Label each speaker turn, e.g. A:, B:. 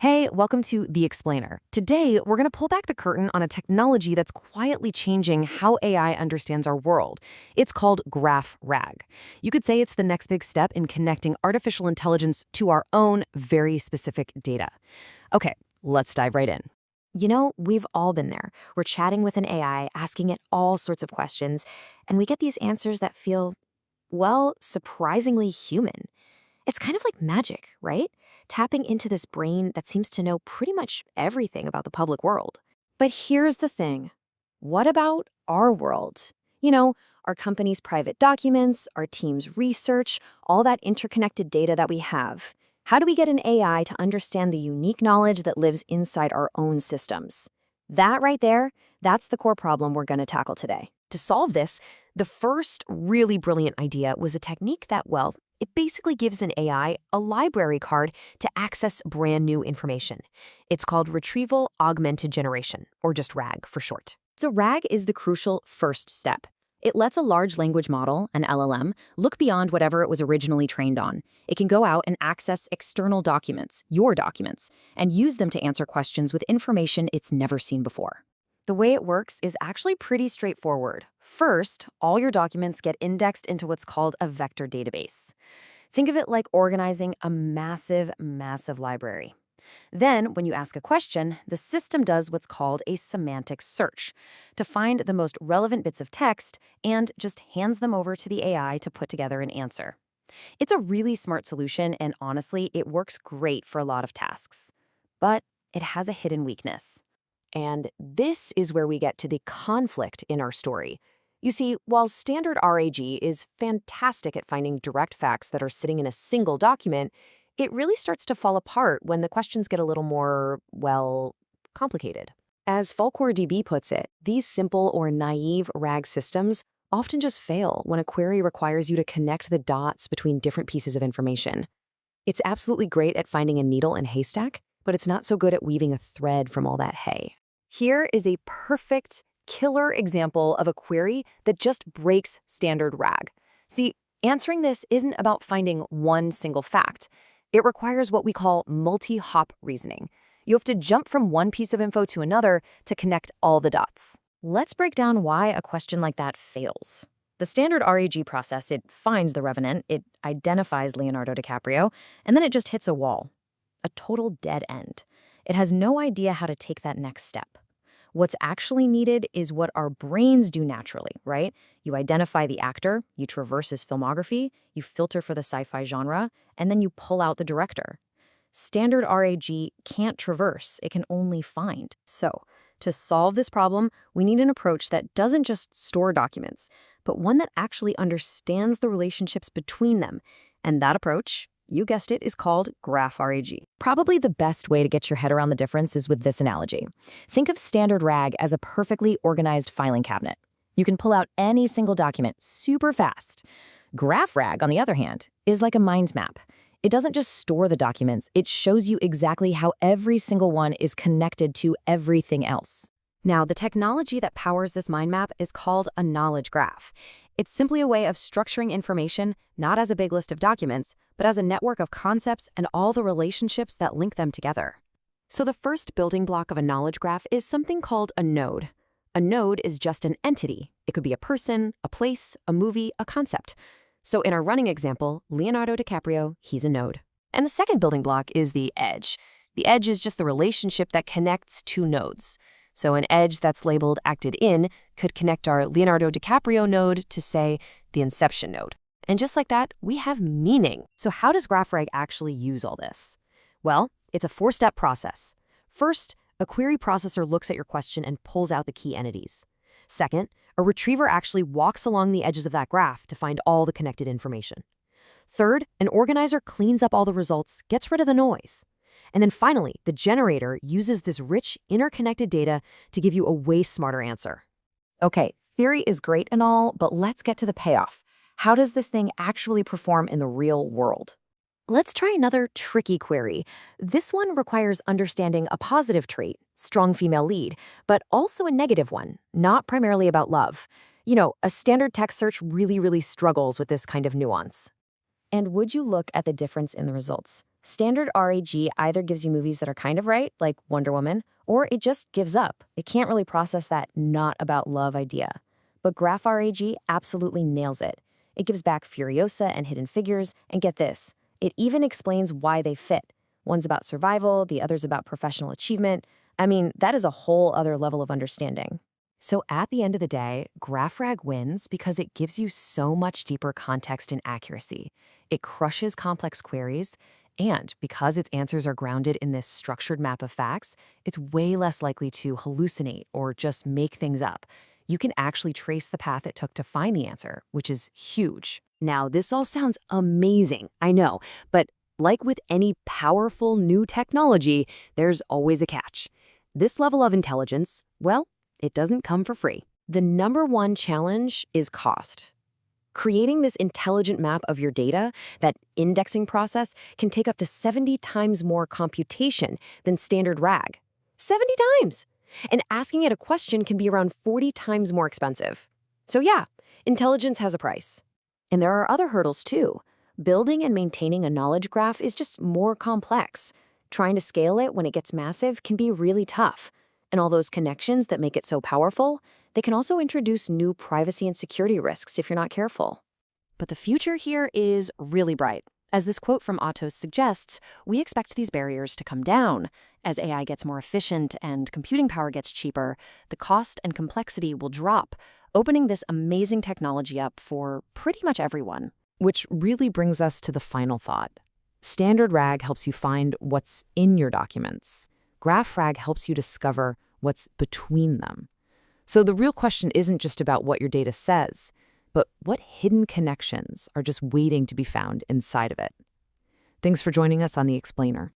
A: Hey, welcome to The Explainer. Today, we're going to pull back the curtain on a technology that's quietly changing how AI understands our world. It's called GraphRAG. You could say it's the next big step in connecting artificial intelligence to our own very specific data. Okay, let's dive right in. You know, we've all been there. We're chatting with an AI, asking it all sorts of questions, and we get these answers that feel, well, surprisingly human. It's kind of like magic, right? Tapping into this brain that seems to know pretty much everything about the public world. But here's the thing. What about our world? You know, our company's private documents, our team's research, all that interconnected data that we have. How do we get an AI to understand the unique knowledge that lives inside our own systems? That right there, that's the core problem we're going to tackle today. To solve this, the first really brilliant idea was a technique that, well, it basically gives an AI a library card to access brand new information. It's called Retrieval-Augmented Generation, or just RAG for short. So RAG is the crucial first step. It lets a large language model, an LLM, look beyond whatever it was originally trained on. It can go out and access external documents, your documents, and use them to answer questions with information it's never seen before. The way it works is actually pretty straightforward. First, all your documents get indexed into what's called a vector database. Think of it like organizing a massive library. Then, when you ask a question, the system does what's called a semantic search to find the most relevant bits of text and just hands them over to the AI to put together an answer. It's a really smart solution, and honestly, it works great for a lot of tasks. But it has a hidden weakness. And this is where we get to the conflict in our story. You see, while standard RAG is fantastic at finding direct facts that are sitting in a single document, it really starts to fall apart when the questions get a little more, well, complicated. As FulcorDB puts it, these simple or naive RAG systems often just fail when a query requires you to connect the dots between different pieces of information. It's absolutely great at finding a needle in a haystack, but it's not so good at weaving a thread from all that hay. Here is a perfect, killer example of a query that just breaks standard RAG. See, answering this isn't about finding one single fact. It requires what we call multi-hop reasoning. You have to jump from one piece of info to another to connect all the dots. Let's break down why a question like that fails. The standard RAG process, it finds the revenant, it identifies Leonardo DiCaprio, and then it just hits a wall. A total dead end. It has no idea how to take that next step. What's actually needed is what our brains do naturally, right? You identify the actor, you traverse his filmography, you filter for the sci-fi genre, and then you pull out the director. Standard RAG can't traverse, it can only find. So, to solve this problem, we need an approach that doesn't just store documents, but one that actually understands the relationships between them. And that approach, you guessed it, is called GraphRAG. Probably the best way to get your head around the difference is with this analogy. Think of standard RAG as a perfectly organized filing cabinet. You can pull out any single document super fast. GraphRAG, on the other hand, is like a mind map. It doesn't just store the documents, it shows you exactly how every single one is connected to everything else. Now, the technology that powers this mind map is called a knowledge graph. It's simply a way of structuring information not as a big list of documents, but as a network of concepts and all the relationships that link them together. So the first building block of a knowledge graph is something called a node. A node is just an entity. It could be a person, a place, a movie, a concept. So in our running example, Leonardo DiCaprio, he's a node. And the second building block is the edge. The edge is just the relationship that connects two nodes. So an edge that's labeled acted in could connect our Leonardo DiCaprio node to, say, the inception node. And just like that, we have meaning. So how does GraphRAG actually use all this? Well, it's a four-step process. First, a query processor looks at your question and pulls out the key entities. Second, a retriever actually walks along the edges of that graph to find all the connected information. Third, an organizer cleans up all the results, gets rid of the noise. And then finally, the generator uses this rich, interconnected data to give you a way smarter answer. Okay, theory is great and all, but let's get to the payoff. How does this thing actually perform in the real world? Let's try another tricky query. This one requires understanding a positive trait, strong female lead, but also a negative one, not primarily about love. You know, a standard text search really struggles with this kind of nuance. And would you look at the difference in the results? Standard RAG either gives you movies that are kind of right, like Wonder Woman, or it just gives up. It can't really process that not about love idea. But GraphRAG absolutely nails it. It gives back Furiosa and Hidden Figures, and get this, it even explains why they fit. One's about survival, the other's about professional achievement. I mean, that is a whole other level of understanding. So at the end of the day, GraphRAG wins because it gives you so much deeper context and accuracy. It crushes complex queries, and because its answers are grounded in this structured map of facts, it's way less likely to hallucinate or just make things up. You can actually trace the path it took to find the answer, which is huge. Now, this all sounds amazing, I know, but like with any powerful new technology, there's always a catch. This level of intelligence, well, it doesn't come for free. The number one challenge is cost. Creating this intelligent map of your data, that indexing process, can take up to 70 times more computation than standard RAG. 70 times! And asking it a question can be around 40 times more expensive. So yeah, intelligence has a price. And there are other hurdles too. Building and maintaining a knowledge graph is just more complex. Trying to scale it when it gets massive can be really tough. And all those connections that make it so powerful, they can also introduce new privacy and security risks if you're not careful. But the future here is really bright. As this quote from Atos suggests, we expect these barriers to come down. As AI gets more efficient and computing power gets cheaper, the cost and complexity will drop, opening this amazing technology up for pretty much everyone. Which really brings us to the final thought. Standard RAG helps you find what's in your documents. GraphRAG helps you discover what's between them. So the real question isn't just about what your data says, but what hidden connections are just waiting to be found inside of it. Thanks for joining us on The Explainer.